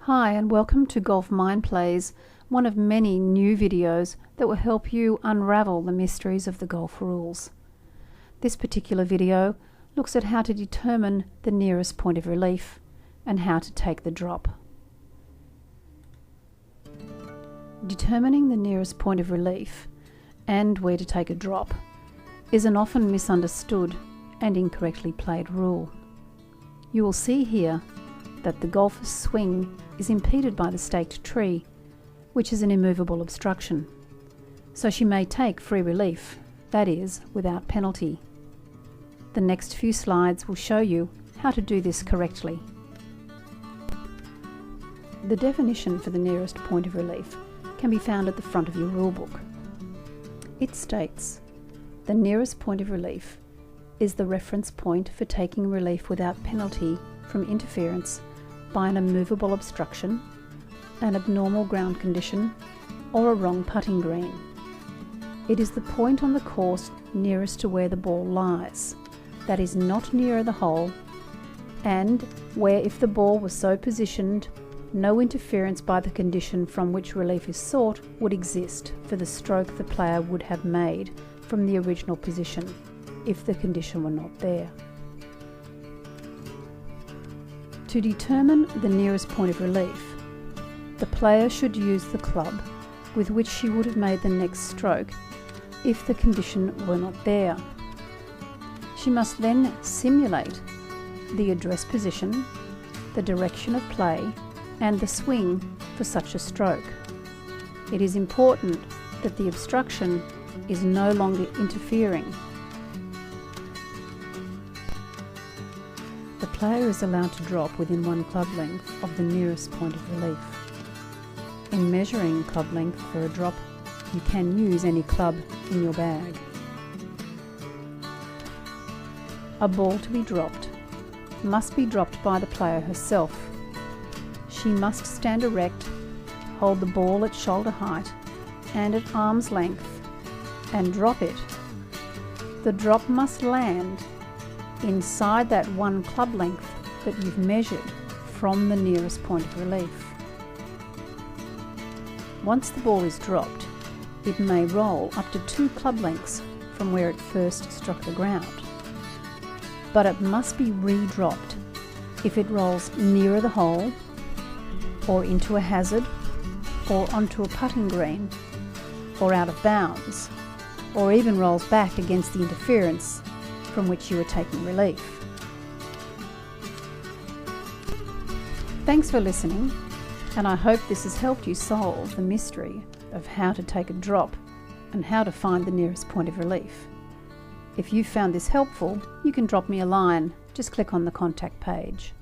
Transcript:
Hi and welcome to Golf Mind Plays, one of many new videos that will help you unravel the mysteries of the golf rules. This particular video looks at how to determine the nearest point of relief and how to take the drop. Determining the nearest point of relief and where to take a drop is an often misunderstood and incorrectly played rule. You will see here that the golfer's swing is impeded by the staked tree, which is an immovable obstruction. So she may take free relief, that is, without penalty. The next few slides will show you how to do this correctly. The definition for the nearest point of relief can be found at the front of your rulebook. It states, the nearest point of relief is the reference point for taking relief without penalty from interference by an immovable obstruction, an abnormal ground condition, or a wrong putting green. It is the point on the course nearest to where the ball lies, that is not nearer the hole, and where, if the ball was so positioned, no interference by the condition from which relief is sought would exist for the stroke the player would have made from the original position, if the condition were not there. To determine the nearest point of relief, the player should use the club with which she would have made the next stroke if the condition were not there. She must then simulate the address position, the direction of play, and the swing for such a stroke. It is important that the obstruction is no longer interfering. The player is allowed to drop within one club length of the nearest point of relief. In measuring club length for a drop, you can use any club in your bag. A ball to be dropped must be dropped by the player herself. She must stand erect, hold the ball at shoulder height and at arm's length, and drop it. The drop must land inside that one club length that you've measured from the nearest point of relief. Once the ball is dropped, it may roll up to 2 club lengths from where it first struck the ground, but it must be re-dropped if it rolls nearer the hole, or into a hazard, or onto a putting green, or out of bounds, or even rolls back against the interference from which you are taking relief. Thanks for listening, and I hope this has helped you solve the mystery of how to take a drop and how to find the nearest point of relief. If you found this helpful, you can drop me a line. Just click on the contact page.